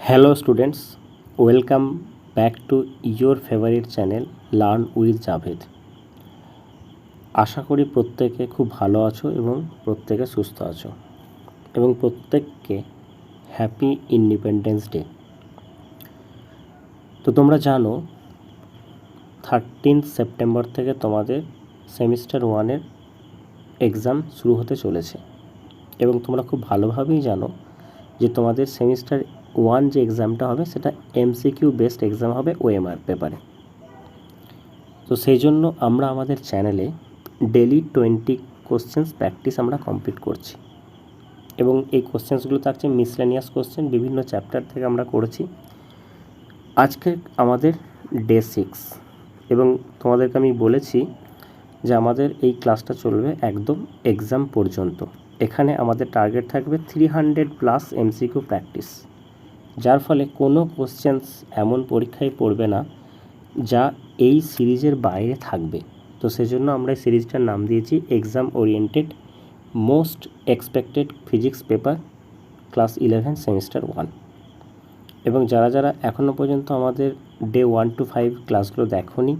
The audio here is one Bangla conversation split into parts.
Hello students, welcome back to your favourite channel learn with Javed. আশা করি প্রত্যেকে খুব ভালো আছো এবং প্রত্যেকে সুস্থ আছো এবং প্রত্যেককে হ্যাপি ইন্ডিপেন্ডেন্স ডে। তো তোমরা জানো 13 সেপ্টেম্বর থেকে তোমাদের সেমিস্টার 1-এর এক্সাম শুরু হতে চলেছে এবং তোমরা খুব ভালোভাবেই জানো যে তোমাদের সেমিস্টার 1 যে এক্সামটা হবে সেটা এমসিকিউ বেসড এক্সাম হবে ওএমআর পেপারে। তো সেই জন্য আমরা আমাদের চ্যানেলে ডেলি 20 কোশ্চেন্স প্র্যাকটিস আমরা কমপ্লিট করছি এবং এই কোশ্চেন্সগুলো থাকছে মিসলেনিয়াস কোশ্চেন, বিভিন্ন চ্যাপ্টার থেকে আমরা করেছি। আজকে আমাদের ডে 6 এবং তোমাদেরকে আমি বলেছি যে আমাদের এই ক্লাসটা চলবে একদম এক্সাম পর্যন্ত। এখানে আমাদের টার্গেট থাকবে 300+ এমসিকিউ প্র্যাকটিস, যার ফলে কোনো কোশ্চেন্স এমন পরীক্ষায় পড়বে না যা এই সিরিজের বাইরে থাকবে। তো সেজন্য আমরা এই সিরিজটার নাম দিয়েছি exam oriented most expected physics paper class 11 semester 1। এবং যারা যারা এখনও পর্যন্ত আমাদের ডে 1 to 5 ক্লাসগুলো দেখোনি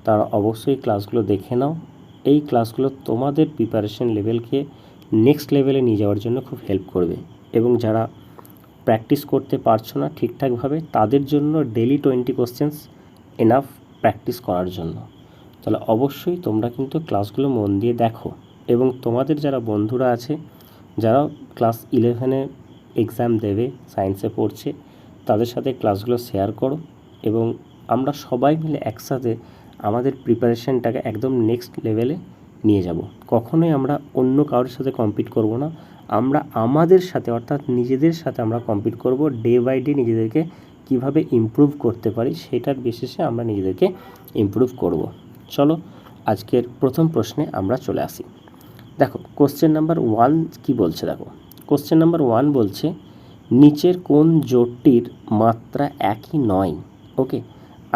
তারা অবশ্যই ক্লাসগুলো দেখে নাও। এই ক্লাসগুলো তোমাদের প্রিপারেশন লেভেলকে নেক্সট লেভেলে নিয়ে যাওয়ার জন্য খুব হেল্প করবে এবং যারা প্র্যাকটিস করতে পারছো না ঠিকঠাকভাবে তাদের জন্য ডেলি 20 কোশ্চেন্স এনাফ প্র্যাকটিস করার জন্য। তাহলে অবশ্যই তোমরা কিন্তু ক্লাসগুলো মন দিয়ে দেখো এবং তোমাদের যারা বন্ধুরা আছে যারা ক্লাস 11-এ এক্সাম দেবে, সায়েন্সে পড়ছে, তাদের সাথে ক্লাসগুলো শেয়ার করো এবং আমরা সবাই মিলে একসাথে আমাদের প্রিপারেশনটাকে একদম নেক্সট লেভেলে নিয়ে যাব। কখনোই আমরা অন্য কারোর সাথে কম্পিট করব না, আমরা আমাদের সাথে অর্থাৎ নিজেদের সাথে আমরা কম্পিট করব। ডে বাই ডে নিজেদেরকে কিভাবে ইমপ্রুভ করতে পারি সেটার বেসিসে আমরা নিজেদেরকে ইমপ্রুভ করব। চলো আজকের প্রথম প্রশ্নে আমরা চলে আসি। দেখো কোশ্চেন নাম্বার 1 কি বলছে। দেখো কোশ্চেন নাম্বার 1 বলছে নিচের কোন জোটটির মাত্রা একই নয়। ওকে,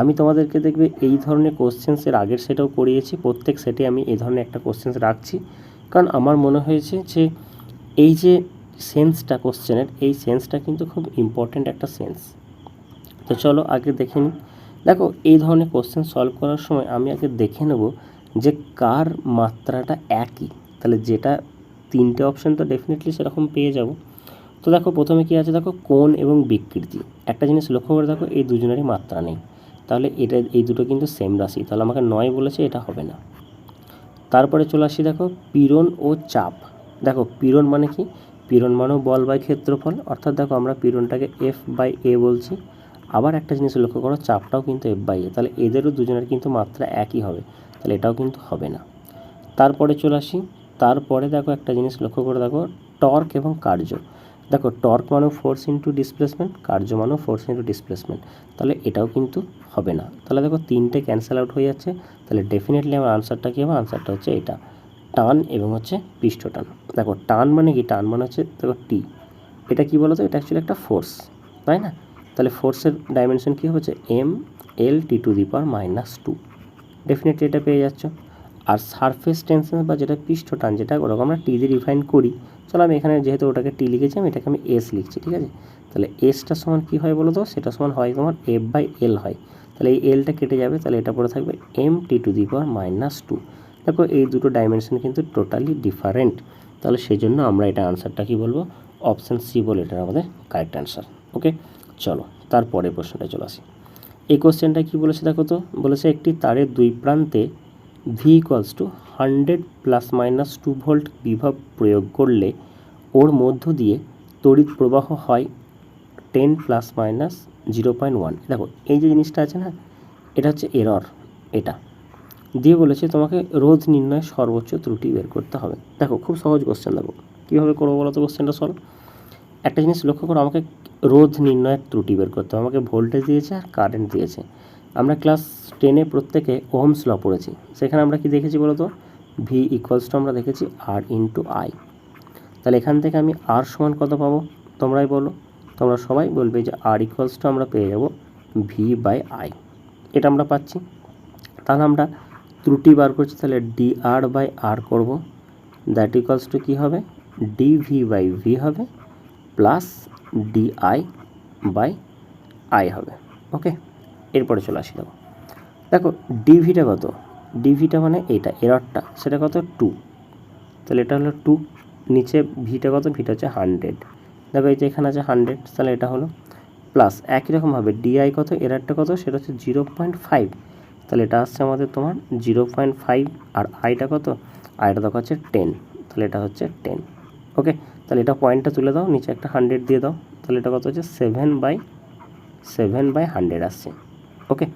আমি তোমাদেরকে দেখবে এই ধরনের কোশ্চেন্সের আগের সেটাও করিয়েছি, প্রত্যেক সেটে আমি এই ধরনের একটা কোশ্চেন্স রাখছি, কারণ আমার মনে হয়েছে যে এই যে সেন্সটা কোশ্চেনের, এই সেন্সটা কিন্তু খুব ইম্পর্ট্যান্ট একটা সেন্স। তো চলো আগে দেখে নিই। দেখো এই ধরনের কোশ্চেন সলভ করার সময় আমি আগে দেখে নেব যে কার মাত্রাটা একই। তাহলে যেটা তিনটে অপশান তো ডেফিনেটলি সেরকম পেয়ে যাব। তো দেখো প্রথমে কি আছে, দেখো কোণ এবং বিকৃতি। একটা জিনিস লক্ষ্য করে দেখো এই দুজনেরই মাত্রা নেই, তাহলে এই দুটো কিন্তু সেম রাশি, তাহলে আমাকে 9 বলেছে, এটা হবে না। তারপরে চলে আসি, দেখো পীড়ন ও চাপ। দেখো পীড়ন মানে কি, পীড়ন মানেও বল বাই ক্ষেত্রফল, অর্থাৎ দেখো আমরা পীড়নটাকে F/A বলছি। আবার একটা জিনিস লক্ষ্য করো, চাপটাও কিন্তু F/A, তাহলে এদেরও দুজনের কিন্তু মাত্রা একই হবে, তাহলে এটাও কিন্তু হবে না। তারপরে চলে আসি, তারপরে দেখো একটা জিনিস লক্ষ্য করে দেখো টর্ক এবং কার্য। দেখো টর্ক মানেও ফোর্স ইন্টু ডিসপ্লেসমেন্ট, কার্য মানেও ফোর্স ইন্টু ডিসপ্লেসমেন্ট, তাহলে এটাও কিন্তু হবে না। তাহলে দেখো তিনটে ক্যান্সেল আউট হয়ে যাচ্ছে, তাহলে ডেফিনেটলি আমার আনসারটা কী হবে, আনসারটা হচ্ছে এটা টান এবং হচ্ছে পৃষ্ঠ টান। দেখো টান মানে কি, টান মানে হচ্ছে দেখো টি, এটা কি বলো তো, এটা অ্যাকচুয়ালি একটা ফোর্স, তাই না? তাহলে ফোর্সের ডাইমেনশন কী হচ্ছে mL/T⁻², ডেফিনেটলি এটা পেয়ে যাচ্ছ। আর সারফেস টেনশন বা যেটা পৃষ্ঠ টান, যেটা ওরকম আমরা টি দিয়ে ডিফাইন করি, চলো আমি এখানে যেহেতু ওটাকে টি লিখেছি আমি এটাকে আমি এস লিখছি, ঠিক আছে? তাহলে এসটা সমান কী হয় বলো তো, সেটা সমান হয় তোমার F/L হয়, তাহলে এই এলটা কেটে যাবে, তাহলে এটা পরে থাকবে mT⁻²। দেখো এই দুটো ডাইমেনশন কিন্তু টোটালি ডিফারেন্ট, তাহলে সেই জন্য আমরা এটা আনসারটা কি বলবো, অপশান সি বলে এটা আমাদের কারেক্ট আনসার। ওকে, চলো তারপরে প্রশ্নটা চলে আসি। এই কোশ্চেনটা কী বলেছে দেখো তো, বলেছে একটি তারের দুই প্রান্তে V = 100 ± 2 ভোল্ট বিভব প্রয়োগ করলে ওর মধ্য দিয়ে তড়িৎ প্রবাহ হয় 10 ± 0.1। দেখো এই যে জিনিসটা আছে না, এটা হচ্ছে এরর, এটা দিয়ে বলেছে তোমাকে রোধ নির্ণয়ের সর্বোচ্চ ত্রুটি বের করতে হবে। দেখো খুব সহজ কোশ্চেন, দেখো কীভাবে করবো বলো তো কোশ্চেনটা সলভ। একটা জিনিস লক্ষ্য করো, আমাকে রোধ নির্ণয়ের ত্রুটি বের করতে হবে, আমাকে ভোল্টেজ দিয়েছে আর কারেন্ট দিয়েছে। আমরা ক্লাস 10-এ প্রত্যেকে ওহমস ল পড়েছি, সেখানে আমরা কি দেখেছি বলো তো, V = আমরা দেখেছি R/I। তাহলে এখান থেকে আমি R সমান কত পাবো, তোমরাই বলো, তোমরা সবাই বলবে যে R = আমরা পেয়ে যাব V/I, এটা আমরা পাচ্ছি। তাহলে আমরা ত্রুটি বার করছি, তাহলে dR/R করব, দ্যাট = কী হবে, dV/V হবে প্লাস DI বাই আই হবে। ওকে, এরপরে চলে আসি। দেখো ডিভিটা কত, ডিভিটা মানে এইটা এররটা, সেটা কত 2, তাহলে এটা হলো 2, নিচে ভিটা কত, ভিটা হচ্ছে 100, দেখো এই যে এখানে আছে 100, তাহলে এটা হলো প্লাস একই রকমভাবে ডিআই কত, এররটা কত, সেটা হচ্ছে 0.5, তাহলে এটা আসছে আমাদের তোমার 0.5, আর আইটা কত, আইটা দেখো হচ্ছে 10, তাহলে এটা হচ্ছে 10। ওকে, তাহলে এটা পয়েন্টটা তুলে দাও, নিচে একটা 100 দিয়ে দাও, তাহলে এটা কত হচ্ছে 7/100 আসছে। ওকে,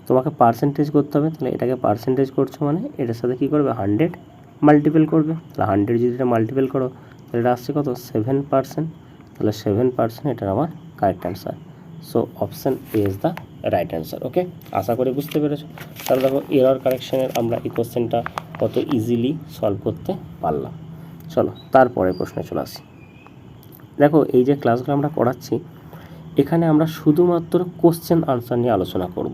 তোমাকে পার্সেন্টেজ করতে হবে, তাহলে এটাকে পার্সেন্টেজ করছো মানে এটার সাথে কী করবে, 100 মাল্টিপল করবে, তাহলে 100 যদি এটা মাল্টিপল করো তাহলে এটা আসছে কত 7%, তাহলে 7% এটার আমার correct answer. So option a is the right answer. Okay, আশা করি বুঝতে পেরেছো। তাহলে দেখো এরর কারেকশনের আমরা এই কোশ্চেনটা কত ইজিলি সলভ করতে পারলাম। চলো তারপরে প্রশ্নে চলে আসি। দেখো এই যে ক্লাসগুলো আমরা করাচ্ছি, এখানে আমরা শুধুমাত্র কোশ্চেন আনসার নিয়ে আলোচনা করব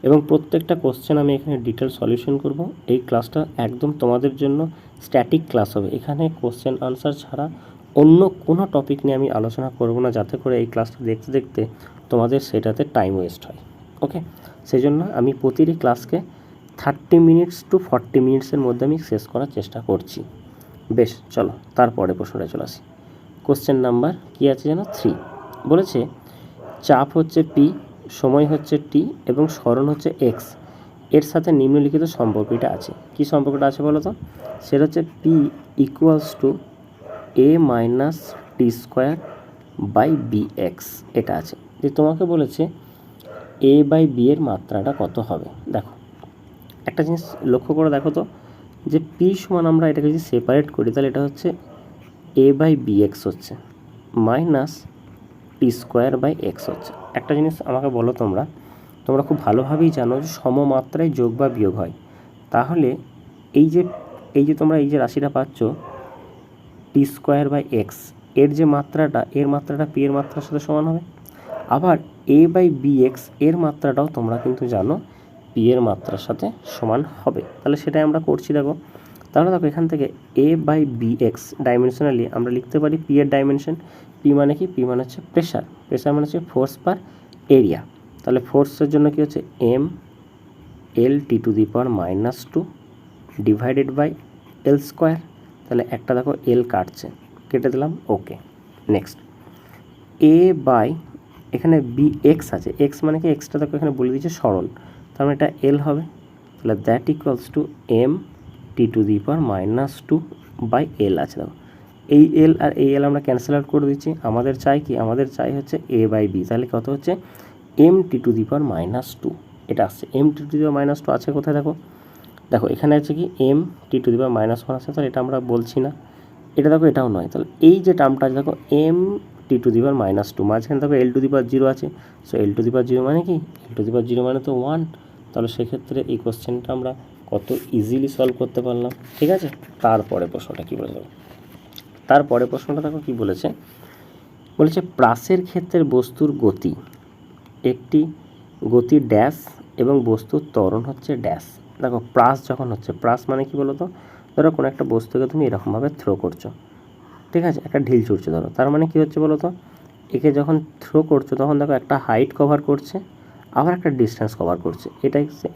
এবং প্রত্যেকটা কোশ্চেন আমি এখানে ডিটেল সলিউশন করব। এই ক্লাসটা একদম তোমাদের জন্য স্ট্যাটিক ক্লাস হবে, এখানে কোশ্চেন আনসার ছাড়া অন্য কোনো টপিক নিয়ে আমি আলোচনা করব না, যাতে করে এই ক্লাসটা দেখতে দেখতে তোমাদের সেটাতে টাইম ওয়েস্ট হয়। ওকে, সেই জন্য আমি প্রতিটি ক্লাসকে 30 মিনিটস টু 40 মিনিটসের মধ্যে আমি শেষ করার চেষ্টা করছি। বেশ, চলো তারপরে প্রশ্নটা চলে আসি। কোশ্চেন নাম্বার কী আছে যেন 3 বলেছে, চাপ হচ্ছে পি, সময় হচ্ছে টি এবং স্মরণ হচ্ছে এক্স, এর সাথে নিম্নলিখিত সম্পর্কটা আছে। কি সম্পর্কটা আছে বলো তো? সেটা হচ্ছে P equals to A minus T square by B X, এটা আছে। যে তোমাকে বলেছে এ বাই বি এর মাত্রাটা কত হবে। দেখো একটা জিনিস লক্ষ্য করে দেখো তো, যে পি সমান আমরা এটাকে যদি সেপারেট করি তাহলে এটা হচ্ছে এ বাই বি এক্স হচ্ছে minus T square by X হচ্ছে। একটা জিনিস আমাকে বলো, তোমরা খুব ভালোভাবেই জানো যে সমমাত্রায় যোগ বা বিয়োগ হয়, তাহলে এই যে তোমরা এই যে রাশিটা পাচ্ছ টি স্কোয়ার বাই এক্স, এর যে মাত্রাটা, এর মাত্রাটা পি এর মাত্রার সাথে সমান হবে। আবার এ বাই বি এক্স এর মাত্রাটাও তোমরা কিন্তু জানো পি এর মাত্রার সাথে সমান হবে, তাহলে সেটাই আমরা করছি। দেখো তাহলে দেখো এখান থেকে এ বাই বি এক্স ডাইমেনশনালি আমরা লিখতে পারি পি এর ডাইমেনশন। পি মানে কি? পি মানে হচ্ছে প্রেশার, প্রেশার মানে হচ্ছে ফোর্স পার এরিয়া। তাহলে ফোর্সের জন্য কি হচ্ছে M L T to the power -2 divided by L square. তাহলে একটা দেখো এল কাটছে, কেটে দিলাম। ওকে, নেক্সট এ বাই এখানে বি এক্স আছে, এক্স মানে কি? এক্সটা দেখো এখানে বলে দিয়েছে সরণ, তার মানে এটা এল হবে। তাহলে that equals to M T to the power -2 by L আছে। দেখো এই এল আর এই এল আমরা ক্যান্সেল আউট করে দিচ্ছি। আমাদের চাই কি? আমাদের চাই হচ্ছে এ বাই বি। তাহলে কত হচ্ছে M T to the power -2, এটা আসছে। M T to the power -2 আছে কোথায়? দেখো এখানে আছে কি এম টি টু দি পাওয়ার -1 আছে, তাহলে এটা আমরা বলছি না। এটা দেখো এটাও নয়, তাহলে এই যে টার্মটা আছে দেখো M T to the power -2, মাঝখানে দেখো এল টু দি পাওয়ার 0 আছে। সো এল টু দি পাওয়ার 0 মানে কি? এল টু দি পাওয়ার 0 মানে তো 1। তাহলে সেক্ষেত্রে এই কোশ্চেনটা আমরা কত ইজিলি সলভ করতে পারলাম। ঠিক আছে, তারপরে প্রশ্নটা কী বলেছে? তারপরে প্রশ্নটা দেখো কী বলেছে, বলেছে প্রাসের ক্ষেত্রে বস্তুর গতি একটি গতি ড্যাশ এবং বস্তুর ত্বরণ হচ্ছে ড্যাশ। দেখো প্রাস যখন হচ্ছে, প্রাস মানে কি বলো তো? ধরো কোনো একটা বস্তুকে তুমি এরকমভাবে থ্রো করছো, ঠিক আছে, একটা ঢিল ছুটছে ধরো, তার মানে কি হচ্ছে বলো তো? একে যখন থ্রো করছো তখন দেখো একটা হাইট কভার করছে, আবার একটা ডিস্টেন্স কভার করছে,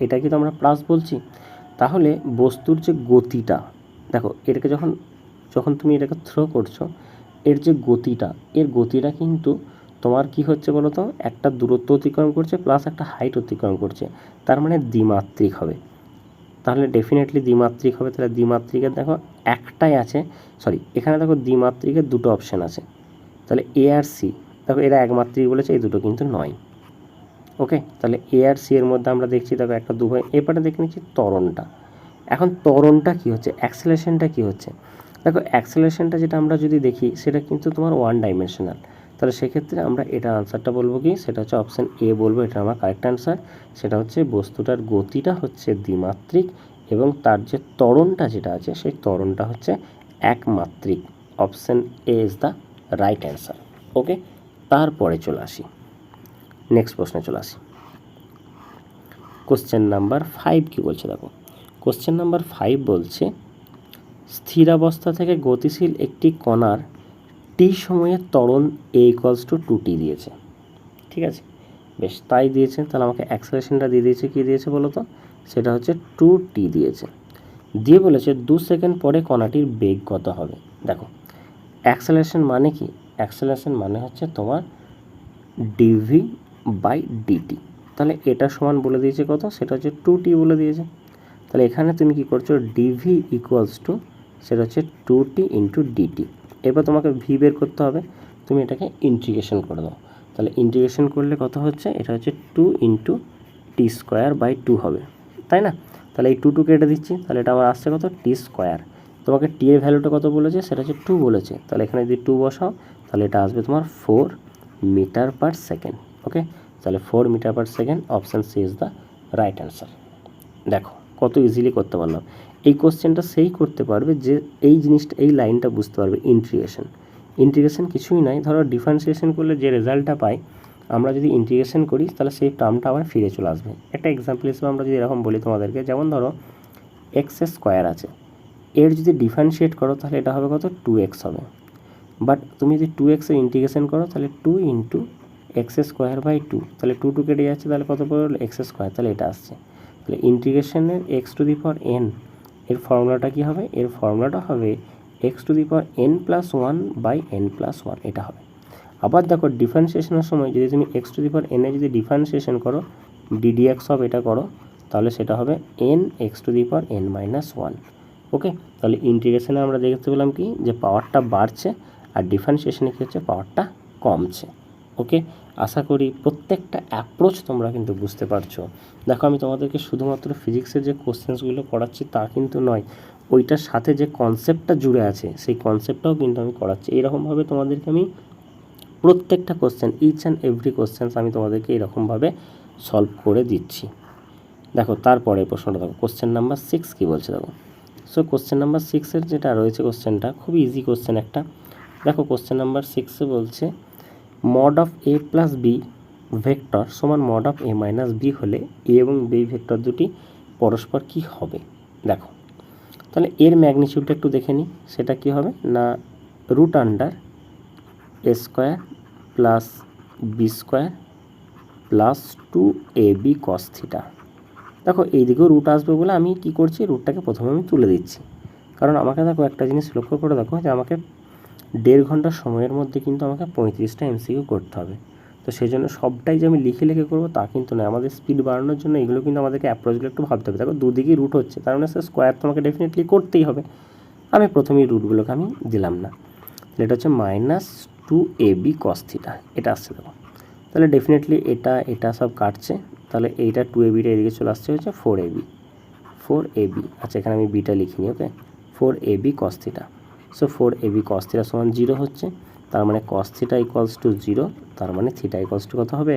এটা কি তো আমরা প্লাস বলছি। তাহলে বস্তুর যে গতিটা, দেখো এটাকে যখন তুমি এটাকে থ্রো করছো, এর যে গতিটা, এর গতিটা কিন্তু তোমার কি হচ্ছে বলো তো? একটা দূরত্ব অতিক্রম করছে প্লাস একটা হাইট অতিক্রম করছে, তার মানে দ্বিমাত্রিক হবে। তাহলে ডেফিনেটলি দ্বিমাত্রিক হবে। তাহলে দ্বিমাত্রিকের দেখো একটাই আছে, সরি এখানে দেখো দ্বিমাত্রিকের দুটো অপশান আছে। তাহলে এ আর সি, দেখো এরা একমাত্রিক বলেছে, এই দুটো কিন্তু নয়। ওকে, তাহলে এ আর সি এর মধ্যে আমরা দেখছি দেখো একটা দুভাই। এবারে দেখে নিচ্ছি ত্বরণটা। এখন ত্বরণটা কী হচ্ছে, অ্যাক্সেলারেশনটা কী হচ্ছে? দেখো অ্যাক্সেলারেশনটা যেটা আমরা যদি দেখি সেটা কিন্তু তোমার 1 ডাইমেনশনাল। তাহলে সেক্ষেত্রে আমরা এটা আনসারটা বলবো কি? সেটা হচ্ছে অপশান এ বলবো, এটা আমার কারেক্ট আনসার। সেটা হচ্ছে বস্তুটার গতিটা হচ্ছে দ্বিমাত্রিক এবং তার যে ত্বরণটা যেটা আছে সেই ত্বরণটা হচ্ছে একমাত্রিক। Option a is the right answer. Okay, তারপরে চলে আসি নেক্সট প্রশ্নে চলে আসি। কোশ্চেন নাম্বার 5 কী বলছে দেখো। কোশ্চেন নাম্বার 5 বলছে স্থিরাবস্থা থেকে গতিশীল একটি কণার টি সময়ে ত্বরণ এ ইকুয়ালস টু 2t দিয়েছে। ঠিক আছে, বেশ তাই দিয়েছে। তাহলে আমাকে অ্যাক্সেলারেশনটা দিয়ে দিয়েছে, কী দিয়েছে বলো তো, সেটা হচ্ছে 2t দিয়েছে। দিয়ে বলেছে 2 সেকেন্ড পরে কণাটির বেগ কত হবে। দেখো অ্যাক্সেলারেশন মানে কি, অ্যাক্সেলারেশন মানে হচ্ছে তোমার dv/dt। তাহলে এটা সমান বলে দিয়েছে কত, সেটা হচ্ছে 2t বলে দিয়েছে। তাহলে এখানে তুমি কি করছো, dv ইকুয়ালস টু সেটা হচ্ছে 2t ইন্টু ডিটি। এবার তোমাকে ভি বের করতে হবে, তুমি এটাকে ইন্টিগ্রেশন করে দাও। তাহলে ইন্টিগ্রেশন করলে কত হচ্ছে, এটা হচ্ছে 2 ইন্টু টি স্কোয়ার বাই 2 হবে, তাই না। তাহলে এই 2 কেটে দিচ্ছি, তাহলে এটা আমার আসছে কত, টি স্কোয়ার। তোমাকে টি এর ভ্যালুটা কত বলেছে, সেটা হচ্ছে 2 বলেছে। তাহলে এখানে যদি 2 বসাও তাহলে এটা আসবে তোমার 4 মিটার পার সেকেন্ড। ওকে, তাহলে 4 metre per second, option C is the right answer. দেখো কত ইজিলি করতে পারলাম। এই কোশ্চেনটা সেই করতে পারবে যে এই জিনিসটা, এই লাইনটা বুঝতে পারবে। ইন্টিগ্রেশন, ইন্টিগ্রেশন কিছুই নয়, ধরো ডিফারেন্সিয়েশন করলে যে রেজাল্টটা পাই, আমরা যদি ইন্টিগ্রেশন করি তাহলে সেই টার্মটা আবার ফিরে চলে আসবে। একটা এক্সাম্পল হিসেবে আমরা যদি এরকম বলি তোমাদেরকে, যেমন ধরো এক্স স্কোয়ার আছে, এর যদি ডিফারেন্সিয়েট করো তাহলে এটা হবে কত, 2x হবে। বাট তুমি যদি 2x এর ইন্টিগ্রেশন করো তাহলে 2 ইন্টু এক্স স্কোয়ার বাই 2, তাহলে 2 কেটে যাচ্ছে, তাহলে কত পড়লো, এক্স স্কোয়ার। তাহলে এটা আসছে। তাহলে ইন্টিগ্রেশনের X to the power N এর ফর্মুলাটা কী হবে, এর ফর্মুলাটা হবে X to the power N plus 1 by N plus 1, এটা হবে। আবার দেখো ডিফারেন্সিয়েশনের সময় যদি তুমি এক্স টু দি পাওয়ার এনে যদি ডিফারেন্সিয়েশন করো, ডিডিএক্স অফ এটা করো, তাহলে সেটা হবে N x to the power N minus 1। ওকে, তাহলে ইন্টিগ্রেশনে আমরা দেখতে পেলাম কি, যে পাওয়ারটা বাড়ছে, আর ডিফারেন্সিয়েশনে কী হচ্ছে, পাওয়ারটা কমছে। ওকে, আশা করি প্রত্যেকটা অ্যাপ্রোচ তোমরা কিন্তু বুঝতে পারছো। দেখো আমি তোমাদেরকে শুধুমাত্র ফিজিক্সের যে কোশ্চেন্সগুলো করাচ্ছি তা কিন্তু নয়, ওইটার সাথে যে কনসেপ্টটা জুড়ে আছে সেই কনসেপ্টটাও কিন্তু আমি করাচ্ছি। এইরকমভাবে তোমাদেরকে আমি প্রত্যেকটা question, each and every questions আমি তোমাদেরকে এরকমভাবে সলভ করে দিচ্ছি। দেখো তারপরে প্রশ্নটা দেখো, কোশ্চেন নাম্বার 6 কী বলছে দেখো। সো কোশ্চেন নাম্বার 6-এর যেটা রয়েছে কোশ্চেনটা খুবই ইজি কোশ্চেন একটা। দেখো কোশ্চেন নাম্বার 6-এ বলছে mod of a plus b vector সমান mod of a minus b হলে এ এবং বি ভেক্টর দুটি পরস্পর কী হবে। দেখো তাহলে এর ম্যাগনিটিউডটা একটু দেখে নিই, সেটা কী হবে না, root under a square plus B square plus 2ab cos theta. দেখো এই দিকেও রুট আসবে বলে আমি কি করছি, রুটটাকে প্রথমে আমি তুলে দিচ্ছি, কারণ আমাকে দেখো একটা জিনিস লক্ষ্য করে দেখো যে আমাকে 1.5 ঘন্টা সময়ের মধ্যে কিন্তু আমাকে 35টা এমসিকিউ করতে হবে। তো সেই জন্য সবটাই যে আমি লিখে লিখে করবো তা কিন্তু নয়, আমাদের স্পিড বাড়ানোর জন্য এগুলো কিন্তু আমাদেরকে অ্যাপ্রোচগুলো একটু ভাবতে হবে। দেখো দুদিকেই রুট হচ্ছে, তার মানে স্কোয়ার তোমাকে ডেফিনেটলি করতেই হবে। আমি প্রথমেই রুটগুলোকে আমি দিলাম না, তাহলে এটা হচ্ছে মাইনাস 2ab কস থিটা, এটা আসছে দেখো। তাহলে ডেফিনেটলি এটা সব কাটছে, তাহলে এইটা 2abটা এদিকে চলে আসছে হচ্ছে 4ab। আচ্ছা এখানে আমি বিটা লিখিনি, ওকে, 4ab cos theta. So 4ab cos theta সমান 0 হচ্ছে, তার মানে কস থিটা ইকুয়ালস টু 0, তার মানে থিটা ইকুয়ালস টু কত হবে,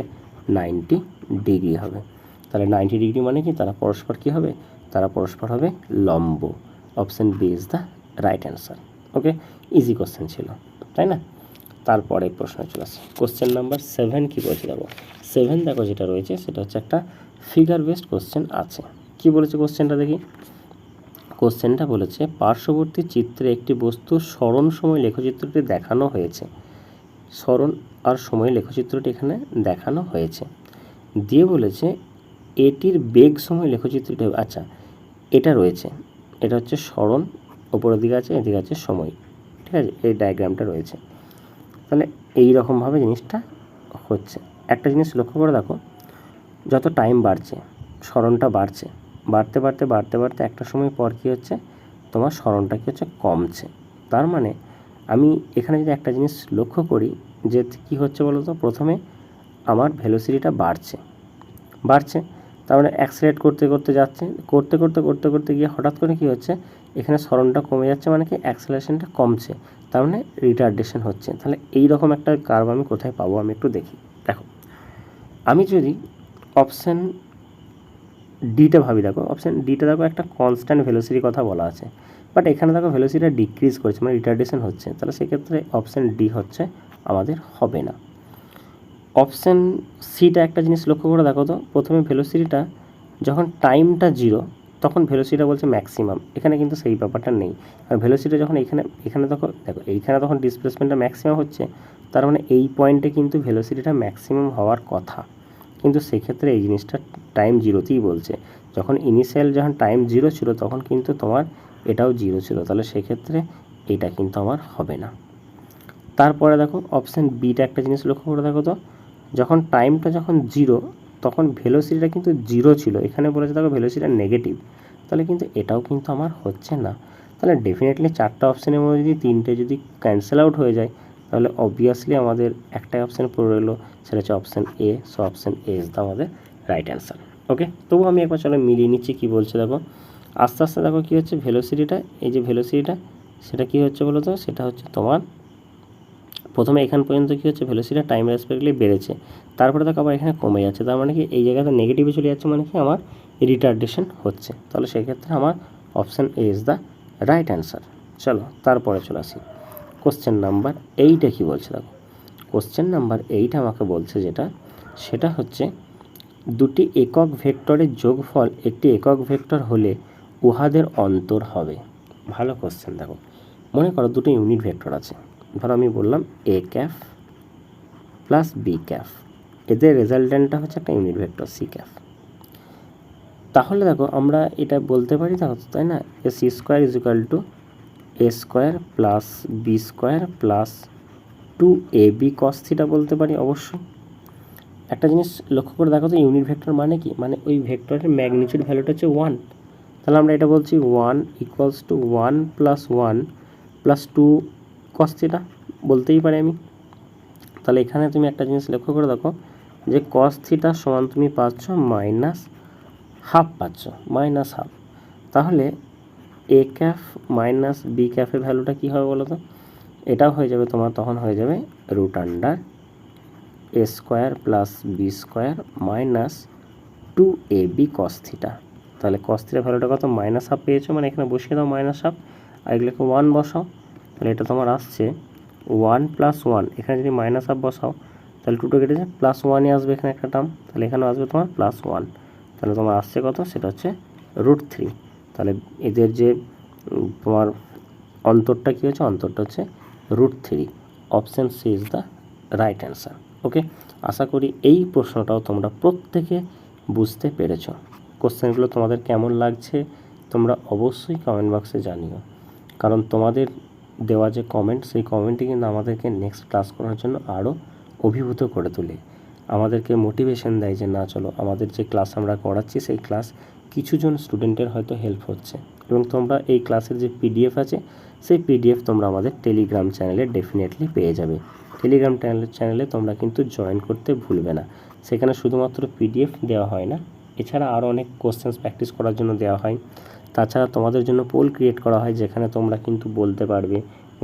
90 ডিগ্রি হবে। তাহলে 90 ডিগ্রি মানে কি, তারা পরস্পর কী হবে, তারা পরস্পর হবে লম্ব। Option B is the right answer. Okay, easy question ছিল, তাই না। তারপরে প্রশ্ন চলে আসছে কোশ্চেন নাম্বার 7 কী বলছে দেখো। 7 দেখো যেটা রয়েছে সেটা হচ্ছে একটা ফিগার বেসড কোশ্চেন আছে। কি বলেছে কোশ্চেনটা দেখি। কোশ্চেনটা বলেছে পার্শ্ববর্তী চিত্রে একটি বস্তুর স্মরণ সময় লেখচিত্রটি দেখানো হয়েছে। স্মরণ আর সময় লেখচিত্রটি এখানে দেখানো হয়েছে, দিয়ে বলেছে এটির বেগ সময় লেখচিত্রটি। আচ্ছা এটা রয়েছে, এটা হচ্ছে স্মরণ, ওপরের দিকে আছে, এদিকে আছে সময়, ঠিক আছে, এই ডায়াগ্রামটা রয়েছে। তাহলে এই রকমভাবে জিনিসটা হচ্ছে। একটা জিনিস লক্ষ্য করে দেখো, যত টাইম বাড়ছে স্মরণটা বাড়ছে, বাড়তে বাড়তে বাড়তে বাড়তে একটা সময় পর কী হচ্ছে, তোমার স্মরণটা কী হচ্ছে, কমছে। তার মানে আমি এখানে যদি একটা জিনিস লক্ষ্য করি যে কী হচ্ছে বলো তো, প্রথমে আমার ভেলোসিটিটা বাড়ছে, তার মানে অ্যাক্সেলারেট করতে করতে যাচ্ছে, করতে করতে করতে করতে গিয়ে হঠাৎ করে কী হচ্ছে, এখানে স্মরণটা কমে যাচ্ছে, মানে কি অ্যাক্সেলারেশনটা কমছে, তার মানে রিটার্ডেশন হচ্ছে। তাহলে এই রকম একটা কার্ভ আমি কোথায় পাবো, আমি একটু দেখি। দেখো আমি যদি অপশান ডিটা ভাবি, দেখো অপশান ডিটা দেখো একটা কনস্ট্যান্ট ভেলোসিটির কথা বলা আছে, বাট এখানে দেখো ভেলোসিটিটা ডিক্রিজ করছে, মানে রিটার্ডেশন হচ্ছে, তাহলে সেক্ষেত্রে অপশান ডি হচ্ছে আমাদের হবে না। অপশান সিটা একটা জিনিস লক্ষ্য করে দেখো তো, প্রথমে ভেলোসিটিটা যখন টাইমটা 0 তখন ভেলোসিটিটা বলছে ম্যাক্সিমাম। এখানে কিন্তু সেই ব্যাপারটা নেই, আর ভেলোসিটি যখন এখানে তখন দেখো এইখানে তখন ডিসপ্লেসমেন্টটা ম্যাক্সিমাম হচ্ছে, তার মানে এই পয়েন্টে কিন্তু ভেলোসিটিটা ম্যাক্সিমাম হওয়ার কথা, কিন্তু সেক্ষেত্রে এই জিনিসটা টাইম জিরোতেই বলছে। যখন ইনিশিয়াল যখন টাইম জিরো ছিল তখন কিন্তু তোমার এটাও জিরো ছিল, তাহলে সেক্ষেত্রে এটা কিন্তু আমার হবে না। তারপরে দেখো অপশান বিটা একটা জিনিস লক্ষ্য করে দেখো তো, যখন টাইমটা যখন জিরো তখন ভেলোসিটিটা কিন্তু জিরো ছিল, এখানে বলেছে দেখো ভেলোসিটিটা নেগেটিভ, তাহলে কিন্তু এটাও কিন্তু আমার হচ্ছে না। তাহলে ডেফিনেটলি চারটা অপশানের মধ্যে যদি তিনটে যদি ক্যান্সেল আউট হয়ে যায়, তাহলে অবভিয়াসলি আমাদের একটাই অপশান পড়ে রইলো, সেটা হচ্ছে option A. So option a is the আমাদের রাইট অ্যান্সার। ওকে, তবু আমি একবার চলো মিলিয়ে নিচ্ছি কী বলছে দেখো। আস্তে আস্তে দেখো কী হচ্ছে ভেলোসিটিটা, এই যে ভেলোসিটিটা সেটা কী হচ্ছে বলো তো, সেটা হচ্ছে তোমার প্রথমে এখান পর্যন্ত কী হচ্ছে ভেলোসিটিটা টাইম রেসপেক্টলি বেড়েছে, তারপরে দেখো আবার এখানে কমে যাচ্ছে, তার মানে কি এই জায়গাতে নেগেটিভে চলে যাচ্ছে, মানে কি আমার রিটার্ডেশন হচ্ছে। তাহলে সেক্ষেত্রে আমার option a is the right answer. চলো তারপরে চলে আসি কোশ্চেন নাম্বার 8-এ কী বলছে দেখো। কোশ্চেন নাম্বার 8 আমাকে বলছে যেটা, সেটা হচ্ছে দুটি একক ভেক্টরের যোগফল একটি একক ভেক্টর হলে উহাদের অন্তর হবে। ভালো কোশ্চেন দেখো, মনে করো দুটো ইউনিট ভেক্টর আছে, ধরো আমি বললাম এ ক্যাফ প্লাস বি ক্যাফ, এদের রেজাল্টেন্টটা হচ্ছে একটা ইউনিট ভেক্টর সি ক্যাফ। তাহলে দেখো আমরা এটা বলতে পারি দেখো, তাই না, A C square is equal to A square plus B square plus 2ab cos theta বলতে পারি। অবশ্যই একটা জিনিস লক্ষ্য করে দেখো তো, ইউনিট ভেক্টর মানে কি, মানে ওই ভেক্টরের ম্যাগনিটিউড ভ্যালুটা হচ্ছে 1, তাহলে আমরা এটা বলছি 1 equals to 1 plus 1 plus 2 cos theta বলতেই পারি আমি। তাহলে এখানে তুমি একটা জিনিস লক্ষ্য করে দেখো যে cos থিটা সমান তুমি পাচ্ছ -1/2 পাচ্ছ, -1/2। তাহলে এ ক্যাফ মাইনাস বি ক্যাফের ভ্যালুটা কী হবে বলো তো, এটাও হয়ে যাবে তোমার, তখন হয়ে যাবে √(a² plus B square minus 2ab cos theta. তাহলে cos থিটার ভ্যালুটা কত, -1/2 পেয়েছো, মানে এখানে বসিয়ে দাও -1/2, আর এগুলোকে 1 বসাও, তাহলে এটা তোমার আসছে 1 প্লাস 1, এখানে যদি -1/2 বসাও তাহলে 2টা কেটেছে, +1ই আসবে এখানে একটা টার্ম, তাহলে এখানেও আসবে তোমার +1, তাহলে তোমার আসছে কত, সেটা হচ্ছে √3। তাহলে এদের যে তোমার অন্তরটা কী হচ্ছে, অন্তরটা হচ্ছে √3। Option C is the right answer. Okay, আশা করি এই প্রশ্নটাও তোমরা প্রত্যেকে বুঝতে পেরেছ। কোশ্চেনগুলো তোমাদের কেমন লাগছে তোমরা অবশ্যই কমেন্ট বক্সে জানিও, কারণ তোমাদের দেওয়া যে কমেন্ট, সেই কমেন্টই কিন্তু আমাদেরকে নেক্সট ক্লাস করার জন্য আরও অভিভূত করে তোলে, আমাদেরকে মোটিভেশন দেয় যে না চলো আমাদের যে ক্লাস আমরা করাচ্ছি সেই ক্লাস কিছুজন স্টুডেন্টের হয়তো হেল্প হচ্ছে। এবং তোমরা এই ক্লাসের যে পিডিএফ আছে সেই পিডিএফ তোমরা আমাদের টেলিগ্রাম চ্যানেলে ডেফিনেটলি পেয়ে যাবে। টেলিগ্রাম চ্যানেলে তোমরা কিন্তু জয়েন করতে ভুলবে না, সেখানে শুধুমাত্র পিডিএফ দেওয়া হয় না, এছাড়া আরও অনেক কোশ্চেন্স প্র্যাকটিস করার জন্য দেওয়া হয়। তাছাড়া তোমাদের জন্য পোল ক্রিয়েট করা হয়, যেখানে তোমরা কিন্তু বলতে পারবে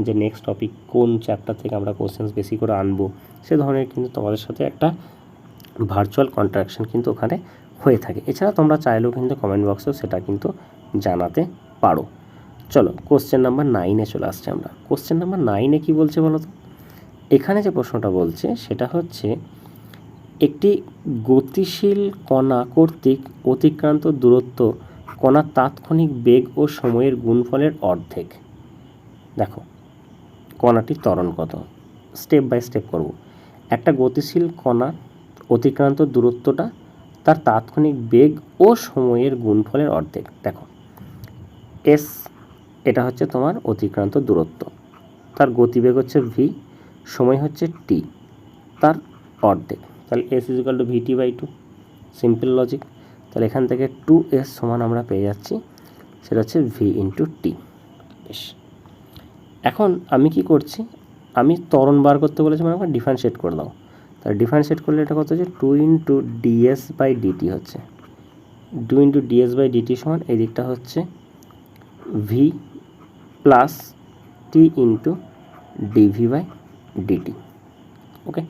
যে নেক্সট টপিক কোন চ্যাপ্টার থেকে আমরা কোশ্চেন্স বেশি করে আনবো, সে ধরনের কিন্তু তোমাদের সাথে একটা ভার্চুয়াল কন্ট্রাকশন কিন্তু ওখানে হয়ে থাকে। এছাড়া তোমরা চাইলেও কিন্তু কমেন্ট বক্সেও সেটা কিন্তু জানাতে পারো। চলো কোশ্চেন নাম্বার 9-এ চলে আসছে আমরা। কোশ্চেন নাম্বার 9-এ কী বলছে বলো তো, এখানে যে প্রশ্নটা বলছে সেটা হচ্ছে একটি গতিশীল কণা কর্তৃক অতিক্রান্ত দূরত্ব কণার তাৎক্ষণিক বেগ ও সময়ের গুণফলের অর্ধেক। দেখো কণাটির ত্বরণ কত, স্টেপ বাই স্টেপ করব। একটা গতিশীল কণা অতিক্রান্ত দূরত্বটা তার তাৎক্ষণিক বেগ ও সময়ের গুণফলের অর্ধেক। দেখো এস, এটা হচ্ছে তোমার অতিক্রান্ত দূরত্ব, তার গতিবেগ হচ্ছে ভি, সময় হচ্ছে টি, তার অর্ধেক, তাহলে S is equal two VT/2, simple logic. তাহলে এখান থেকে 2s সমান আমরা পেয়ে যাচ্ছি, সেটা হচ্ছে v/t। বেশ, এখন আমি কি করছি, আমি ত্বরণ বার করতে বলেছি, মানে আমার ডিফারেন্সিয়েট করে দাও। তাহলে ডিফারেন্সিয়েট করলে এটা কত হচ্ছে 2 × ds/dt হচ্ছে, 2 × ds/dt সমান এই দিকটা হচ্ছে v প্লাস t × dv/dt। ওকে,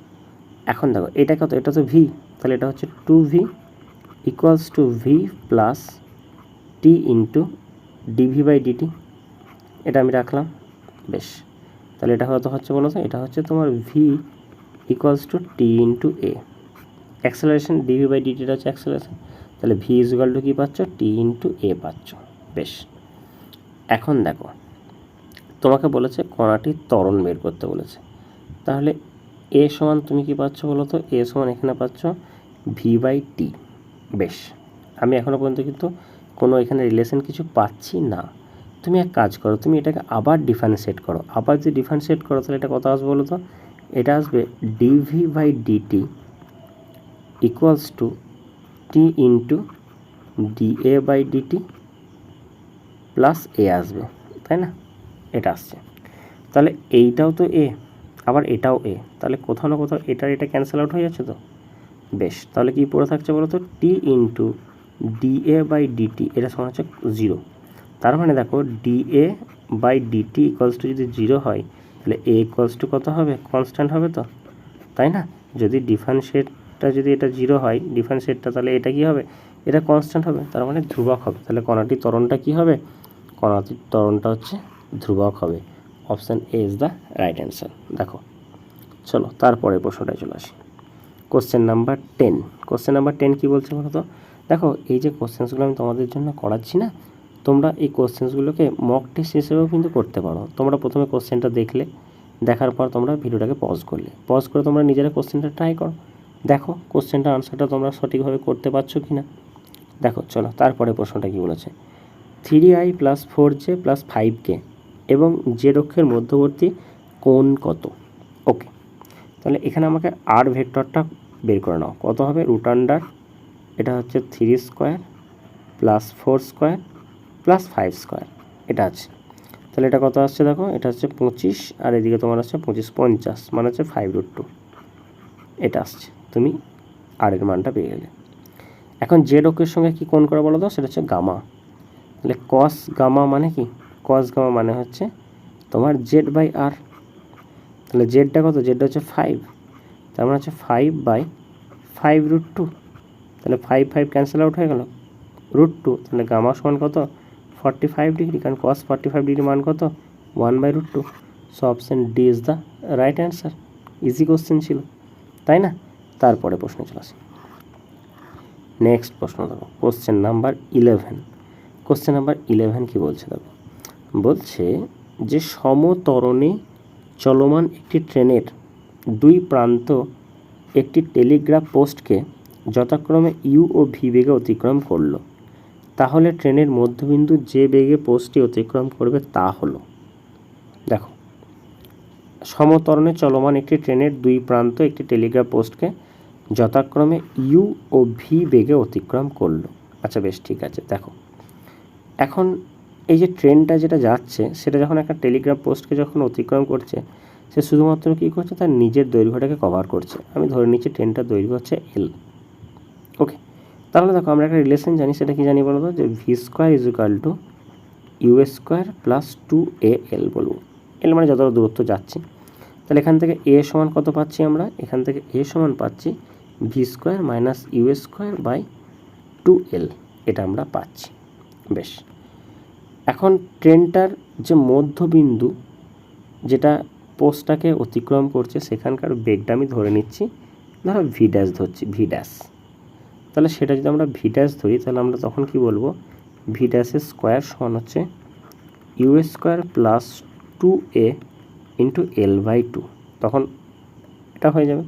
এখন দেখো এটা কত, এটা তো v, তাহলে এটা হচ্ছে 2v equals to v plus t × dv/dt, এটা আমি রাখলাম। বেশ, তাহলে এটা কত হচ্ছে বলো তো, এটা হচ্ছে তোমার v equals to t × a, acceleration dv/dt হচ্ছে অ্যাক্সেলারেশন, তাহলে ভি ইজুয়াল টু কী পাচ্ছ, টি ইন্টু এ পাচ্ছ। বেশ, এখন দেখো তোমাকে বলেছে কণাটির ত্বরণ বের করতে বলেছে, তাহলে এ সমান তুমি কি পাচ্ছ বলো তো, এ সমান এখানে পাচ্ছ ভি বাই টি। বেশ, আমি এখনও পর্যন্ত কিন্তু কোনো এখানে রিলেশন কিছু পাচ্ছি না। তুমি এক কাজ করো, তুমি এটাকে আবার ডিফারেন্সিয়েট করো। আবার যদি ডিফারেন্সিয়েট করো তাহলে এটা কত আসবে বলো তো, এটা আসবে dv by DT equals to t into DA by dt plus a আসবে, তাই না? এটা আসছে। তাহলে এইটাও তো এ, আবার এটাও এ, তাহলে কোথাও না কোথাও এটা ক্যান্সেল আউট হয়ে যাচ্ছে তো। বেশ, তাহলে কি পড়ে থাকছে বলো তো, T into DA by DT, এটা সমান হচ্ছে 0। তার মানে দেখো DA by DT equals to যদি 0 হয় তাহলে এ ইকুয়ালস টু কত হবে, কনস্ট্যান্ট হবে তো, তাই না? যদি ডিফারেন্সিয়েটটা যদি এটা 0 হয় ডিফারেন্সিয়েটটা, তাহলে এটা কি হবে, এটা কনস্ট্যান্ট হবে, তার মানে ধ্রুবক হবে। তাহলে কণাটির ত্বরণটা কি হবে, কণাটির ত্বরণটা হচ্ছে ধ্রুবক হবে। Option a is the right answer. দেখো চলো তারপরে প্রশ্নটায় চলে আসি। Question number 10। কোশ্চেন নাম্বার 10 কী বলছে বলো তো, দেখো এই যে কোশ্চেন্সগুলো আমি তোমাদের জন্য করাচ্ছি না, তোমরা এই কোশ্চেন্সগুলোকে মক টেস্ট হিসেবেও কিন্তু করতে পারো। তোমরা প্রথমে কোশ্চেনটা দেখলে, দেখার পর তোমরা ভিডিওটাকে পজ করলে, পজ করে তোমরা নিজেরা কোশ্চেনটা ট্রাই করো, দেখো কোশ্চেনটা আনসারটা তোমরা সঠিকভাবে করতে পারছো কি না। দেখো চলো তারপরে প্রশ্নটা কী বলেছে, 3i + 4j + 5k এবং জেড অক্ষের মধ্যবর্তী কোণ কত। ওকে, তাহলে এখানে আমাকে আর ভেক্টরটা বের করে নাও, কত হবে, রুট আন্ডার এটা হচ্ছে 3 square plus 4 square plus 5 square, এটা আছে। তাহলে এটা কত আসছে দেখো, এটা হচ্ছে 25, আর এদিকে তোমার আসছে 25 50, মানে হচ্ছে 5√2, এটা আসছে। তুমি আর এর মানটা পেয়ে গেলে। এখন জেড অক্ষের সঙ্গে কী কোণ করে বলো তো, সেটা হচ্ছে গামা। তাহলে কস গামা মানে কি, কস গামা মানে হচ্ছে তোমার জেড বাই আর। তাহলে জেডটা কত, জেডটা হচ্ছে 5, তার মানে হচ্ছে 5/5√2। তাহলে 5 ক্যান্সেল আউট হয়ে গেল, √2, তাহলে গামা সমান কত, 45 ডিগ্রি, কারণ কস 45 ডিগ্রি মান কত, 1/√2। So option D is the right answer. Easy question ছিল, তাই না? তারপরে প্রশ্ন চলে আসে। নেক্সট প্রশ্ন দেখো, কোশ্চেন নাম্বার 11। কোশ্চেন নাম্বার 11 কী বলছে দেখো, বলছে যে সমত্বরণে চলমান একটি ট্রেনের দুই প্রান্ত একটি টেলিগ্রাফ পোস্টকে যথাক্রমে ইউ ও ভি বেগে অতিক্রম করলো, তাহলে ট্রেনের মধ্যবিন্দু যে বেগে পোস্টটি অতিক্রম করবে তা হলো। দেখো সমত্বরণে চলমান একটি ট্রেনের দুই প্রান্ত একটি টেলিগ্রাফ পোস্টকে যথাক্রমে ইউ ও ভি বেগে অতিক্রম করলো। আচ্ছা বেশ, ঠিক আছে। দেখো এখন এই যে ট্রেনটা যেটা যাচ্ছে সেটা যখন একটা টেলিগ্রাফ পোস্টকে যখন অতিক্রম করছে, সে শুধুমাত্র কী করছে, তার নিজের দৈর্ঘ্যটাকে কভার করছে। আমি ধরে নিচ্ছি ট্রেনটার দৈর্ঘ্য হচ্ছে এল। ওকে, তাহলে দেখো আমরা একটা রিলেশন জানি, সেটা কি জানি বলো তো, যে V square is equal to U square plus 2AL বলবো। এল মানে যতটা দূরত্ব যাচ্ছি। তাহলে এখান থেকে এ সমান কত পাচ্ছি আমরা, এখান থেকে এ সমান পাচ্ছি V square minus U square by 2L, এটা আমরা পাচ্ছি। বেশ, এখন ট্রেনটার যে মধ্যবিন্দু যেটা পোস্টটাকে অতিক্রম করছে সেখানকার বেগটা আমি ধরে নিচ্ছি, ধরো ভি ড্যাশ ধরছি, ভি ড্যাশ। তাহলে সেটা যদি আমরা ভি ড্যাশ ধরি তাহলে আমরা তখন কি বলবো, ভি ড্যাশের স্কোয়ার সমান হচ্ছে U square plus 2A into L/2, তখন এটা হয়ে যাবে।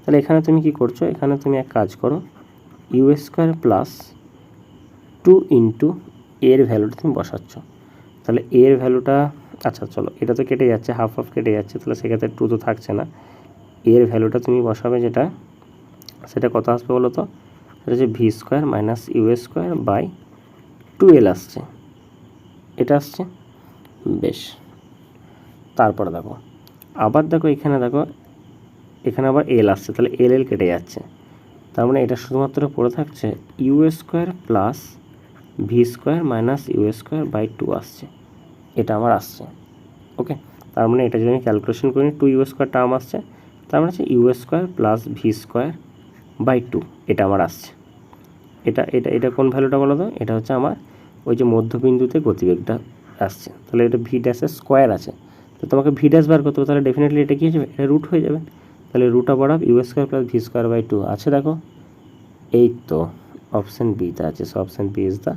তাহলে এখানে তুমি কি করছো, এখানে তুমি এক কাজ করো, ইউ স্কোয়ার প্লাস 2 ইন্টু এর ভ্যালুটা তুমি বসাচ্ছ। তাহলে এর ভ্যালুটা, আচ্ছা চলো এটা তো কেটে যাচ্ছে, হাফ কেটে যাচ্ছে, তাহলে সেক্ষেত্রে 2 তো থাকছে না। এর ভ্যালুটা তুমি বসাবে যেটা, সেটা কত আসবে বলো তো, সেটা হচ্ছে V square minus U square by 2L আসছে, এটা আসছে। বেশ, তারপরে দেখো আবার দেখো এখানে দেখো, এখানে আবার এল আসছে, তাহলে এল কেটে যাচ্ছে। তার মানে এটা শুধুমাত্র পড়ে থাকছে U square plus V square minus U square by 2 আসছে, এটা আমার আসছে। ওকে, তার মানে এটা যদি আমি ক্যালকুলেশন করি 2U স্কোয়ার টার্ম আসছে, তার মানে হচ্ছে U square plus V square by 2, এটা আমার আসছে। এটা এটা এটা কোন ভ্যালুটা বলো তো, এটা হচ্ছে আমার ওই যে মধ্যবিন্দুতে গতিবেগটা আসছে। তাহলে এটা ভি ড্যাশের স্কোয়ার আছে, তো তোমাকে ভি ড্যাশ বার করতে হবে, তাহলে ডেফিনেটলি এটা কী হয়ে যাবে, এটা রুট হয়ে যাবে। তাহলে root over of u square plus V square by 2 আছে। দেখো এই তো অপশান বিতে আছে। So option B is the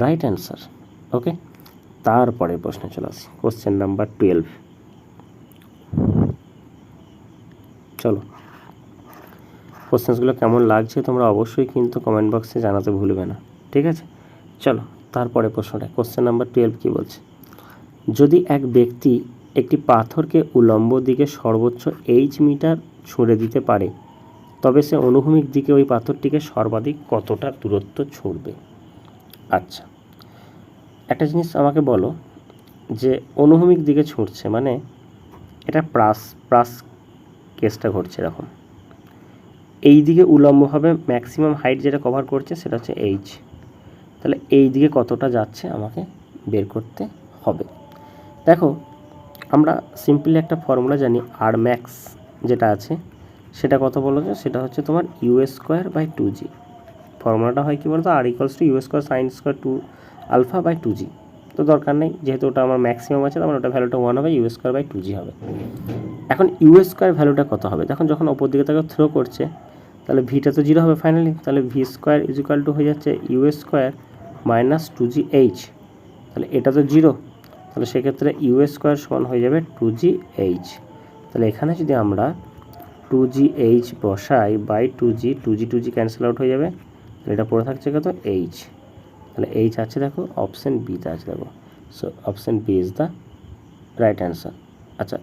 right answer. Okay, তারপরে প্রশ্নে চলে আসি, কোশ্চেন নাম্বার 12। চলো, কোশ্চেন্সগুলো কেমন লাগছে তোমরা অবশ্যই কিন্তু কমেন্ট বক্সে জানাতে ভুলবে না, ঠিক আছে? চলো তারপরে প্রশ্নটা, কোশ্চেন নাম্বার 12 কী বলছে, যদি এক ব্যক্তি একটি পাথরকে উলম্ব দিকে সর্বোচ্চ মিটার ছুঁড়ে দিতে পারে, তবে সে অনুভূমিক দিকে ওই পাথরটিকে সর্বাধিক কতটা দূরত্ব ছুঁড়বে? আচ্ছা, একটা জিনিস আমাকে বলো, যে অনুভূমিক দিকে ছুঁড়ছে মানে এটা প্লাস কেসটা ঘটছে এরকম, এই দিকে উলম্বভাবে ম্যাক্সিমাম হাইট যেটা কভার করছে সেটা হচ্ছে এইচ, তাহলে এই দিকে কতটা যাচ্ছে আমাকে বের করতে হবে। দেখো, আমরা সিম্পলি একটা ফর্মুলা জানি, আর ম্যাক্স যেটা আছে সেটা কত বলেছে, সেটা হচ্ছে তোমার u²/2g। ফর্মুলাটা হয় কি বলতো, r=u²sin² 2α/2g। তো দরকার নেই, যেহেতু ওটা আমার ম্যাক্সিমাম আছে, তার মানে ওটা ভ্যালুটা 1 হবে, u²/2g হবে। এখন u² ভ্যালুটা কত হবে, যখন ওপর দিকে তাকে থ্রো করছে, তাহলে ভিটা তো 0 হবে ফাইনালি, তাহলে v² হয়ে যাচ্ছে u² - 2gh, তাহলে এটা তো 0, তাহলে সেক্ষেত্রে u² সমান হয়ে যাবে 2gh। তাহলে এখানে যদি আমরা 2gh বসাই বাই 2g ক্যান্সেল আউট হয়ে যাবে, তাহলে এটা পড়ে থাকছে কত, h, তাহলে h আছে দেখো অপশান বিতে আছে দেখো। So option B is the right answer. আচ্ছা,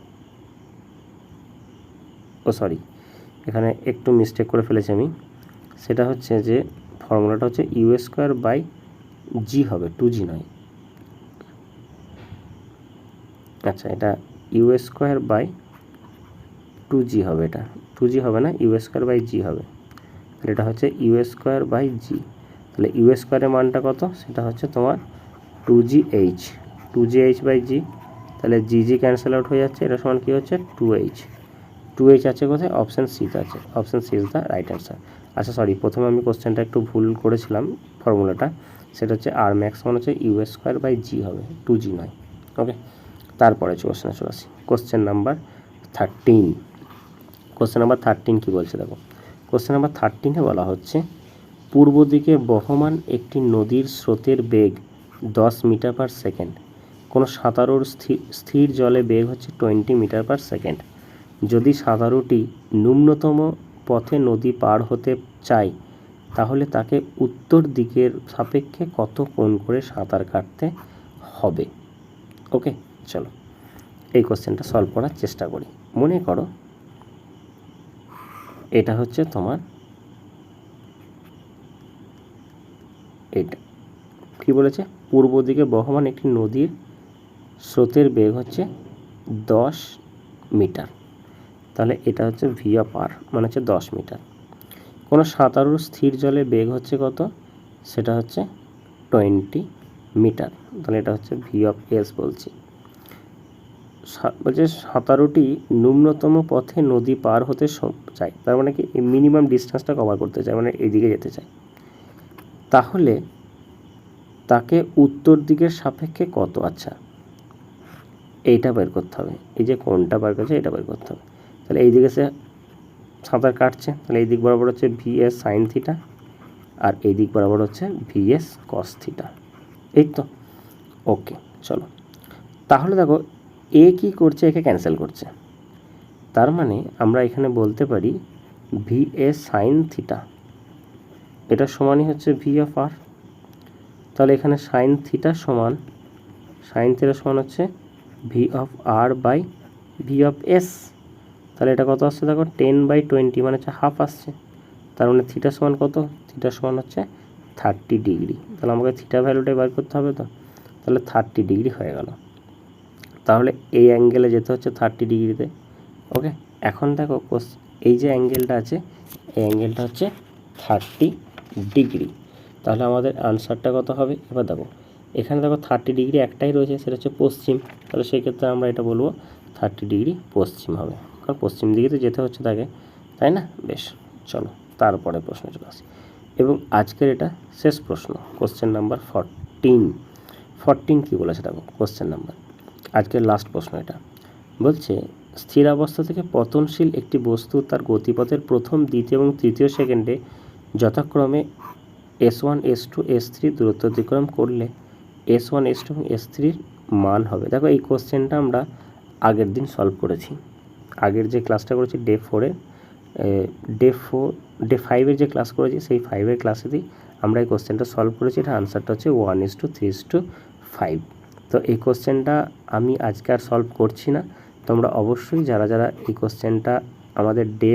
ও সরি, এখানে একটু মিস্টেক করে ফেলেছি আমি, সেটা হচ্ছে যে ফর্মুলাটা হচ্ছে u²/g হবে, 2g নয়। আচ্ছা, এটা u²/2g হবে, এটা 2g হবে না, u²/g হবে, তাহলে এটা হচ্ছে u²/g। তাহলে u² মানটা কত, সেটা হচ্ছে তোমার 2gh/g, তাহলে g ক্যান্সেল আউট হয়ে যাচ্ছে, এটা সমান কী হচ্ছে 2h আছে কোথায়, অপশান সিতে আছে, option C is the right answer. আচ্ছা সরি, প্রথমে আমি কোশ্চেনটা একটু ভুল করেছিলাম, ফর্মুলাটা সেটা হচ্ছে আর ম্যাক্স মানে হচ্ছে u²/g হবে, 2g নয়। ওকে, তারপরে কোশ্চেনে চলে আসি, কোশ্চেন নাম্বার 13। কোশ্চেন নাম্বার 13 কী বলছে দেখো, কোশ্চেন নাম্বার 13-এ বলা হচ্ছে, পূর্ব দিকে বহমান একটি নদীর স্রোতের বেগ 10 মিটার/সেকেন্ড, কোনো সাঁতারুর স্থির জলে বেগ হচ্ছে 20 মিটার/সেকেন্ড। যদি সাঁতারুটি ন্যূনতম পথে নদী পার হতে চায়, তাহলে তাকে উত্তর দিকের সাপেক্ষে কত কোণ করে সাঁতার কাটতে হবে? ওকে, চলো এই কোশ্চেনটা সলভ করার চেষ্টা করি। মনে করো এটা হচ্ছে তোমার, এটা কি বলেছে, পূর্ব দিকে বহমান একটি নদীর স্রোতের বেগ হচ্ছে 10 মিটার, তাহলে এটা হচ্ছে v/r মানে হচ্ছে 10 মিটার। কোনো সাঁতারুর স্থির জলে বেগ হচ্ছে কত, সেটা হচ্ছে 20 মিটার, তাহলে এটা হচ্ছে v/s বলছি। বলছে সাঁতারুটি ন্যূনতম পথে নদী পার হতে চায়, তার মানে কি মিনিমাম ডিস্টেন্সটা কভার করতে চায়, মানে এইদিকে যেতে চায়, তাহলে তাকে উত্তর দিকের সাপেক্ষে কত, আচ্ছা এইটা বের করতে হবে, এই যে কোনটা বের করছে এটা বের করতে হবে। তাহলে এই দিকে সে সাঁতার কাটছে, তাহলে এই দিক বরাবর হচ্ছে vs sin θ, আর এই দিক বরাবর হচ্ছে vs cos θ, এই তো। ওকে, চলো তাহলে দেখো এ কি করছে, একে ক্যান্সেল করছে, তার মানে আমরা এখানে বলতে পারি vs sin θ এটা সমানই হচ্ছে v/r, তাহলে এখানে sin θ সমান হচ্ছে v/r/v/s, তাহলে এটা কত আসছে দেখো 10/20 মানে হচ্ছে হাফ আসছে, তার মানে থিটা সমান কত, থিটা সমান হচ্ছে 30 ডিগ্রি, তাহলে আমাকে থিটা ভ্যালুটাই বার করতে হবে, তো তাহলে 30 ডিগ্রি হয়ে গেল, তাহলে এই অ্যাঙ্গেলে যেতে হচ্ছে 30 ডিগ্রিতে। ওকে, এখন দেখো এই যে অ্যাঙ্গেলটা আছে, এই অ্যাঙ্গেলটা হচ্ছে 30 ডিগ্রি, তাহলে আমাদের আনসারটা কত হবে, এবার দেখো এখানে দেখো 30 ডিগ্রি একটাই রয়েছে, সেটা হচ্ছে পশ্চিম, তাহলে সেই ক্ষেত্রে আমরা এটা বলবো 30 ডিগ্রি পশ্চিম হবে, কারণ পশ্চিম দিকে তো যেতে হচ্ছে তাকে, তাই না? বেশ, চলো তারপরে প্রশ্ন চলে আসি, এবং আজকের এটা শেষ প্রশ্ন, কোশ্চেন নাম্বার 14 কী বলেছে দেখো, কোশ্চেন নাম্বার আজকের লাস্ট প্রশ্ন, এটা বলছে স্থির অবস্থা থেকে পতনশীল একটি বস্তু তার গতিপথের প্রথম, দ্বিতীয় এবং তৃতীয় সেকেন্ডে যথাক্রমে S1 S2 S3 দূরত্ব অতিক্রম করলে S1 S2 এবং S3 মান হবে। দেখো এই কোশ্চেনটা আমরা আগের দিন সলভ করেছি, আগের যে ক্লাসটা করেছি ডে 5-এর যে ক্লাস করেছি সেই 5-এর ক্লাসেতেই আমরা এই কোশ্চেনটা সলভ করেছি। এটা আনসারটা হচ্ছে 1:3:5। তো এই কোশ্চেনটা আমি আজকে আর সলভ করছি না, তোমরা অবশ্যই যারা যারা এই কোশ্চেনটা আমাদের ডে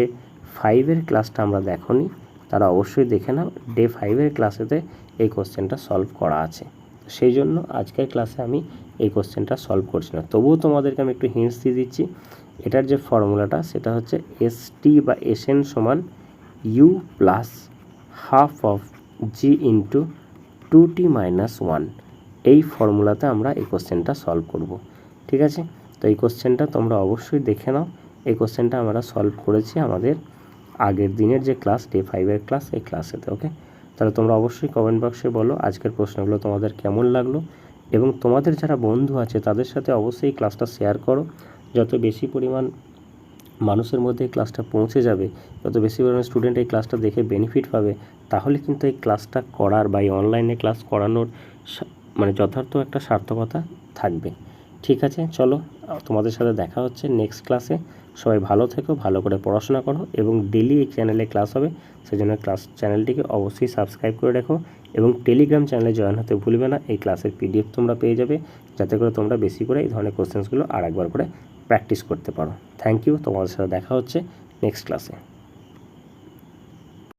5-এর ক্লাসটা আমরা দেখোনি তারা অবশ্যই দেখে নাও, ডে 5-এর ক্লাসেতে এই কোশ্চেনটা সলভ করা আছে। সেই জন্য আজকের ক্লাসে আমি এই কোশ্চেনটা সলভ করছি না, তবুও তোমাদেরকে আমি একটু হিন্টস দিয়ে দিচ্ছি। এটার যে ফর্মুলাটা সেটা হচ্ছে ST বা SN সমান U plus half of G into 2T-1। এই ফর্মুলাতে আমরা এই কোশ্চেনটা সলভ করব, ঠিক আছে? তো এই কোশ্চেনটা তোমরা অবশ্যই দেখে নাও। এই কোশ্চেনটা আমরা সলভ করেছি আমাদের আগের দিনের যে ক্লাস ডে 5-এর ক্লাস, এই ক্লাসেতে। ওকে, তাহলে তোমরা অবশ্যই কমেন্ট বক্সে বলো আজকের প্রশ্নগুলো তোমাদের কেমন লাগলো, এবং তোমাদের যারা বন্ধু আছে তাদের সাথে অবশ্যই এই ক্লাসটা শেয়ার করো। যত বেশি পরিমাণ মানুষের মধ্যে এই ক্লাসটা পৌঁছে যাবে, যত বেশি পরিমাণ স্টুডেন্ট এই ক্লাসটা দেখে বেনিফিট পাবে, তাহলে কিন্তু এই ক্লাসটা করার বা এই অনলাইনে ক্লাস করানোর মানে যথার্থ একটা সার্থকতা থাকবে। ঠিক আছে, চলো তোমাদের সাথে দেখা হচ্ছে নেক্সট ক্লাসে। সবাই ভালো থেকো, ভালো করে পড়াশোনা করো, এবং ডেলি এই চ্যানেলে ক্লাস হবে, সেজন্য চ্যানেলটিকে অবশ্যই সাবস্ক্রাইব করে রাখো, এবং টেলিগ্রাম চ্যানেলে জয়েন হতে ভুলবে না। এই ক্লাসের PDF তোমরা পেয়ে যাবে, যাতে করে তোমরা বেশি করে এই ধরনের কোশ্চেন্সগুলো আর একবার করে প্র্যাকটিস করতে পারো। থ্যাংক ইউ, তোমাদের সাথে দেখা হচ্ছে নেক্সট ক্লাসে।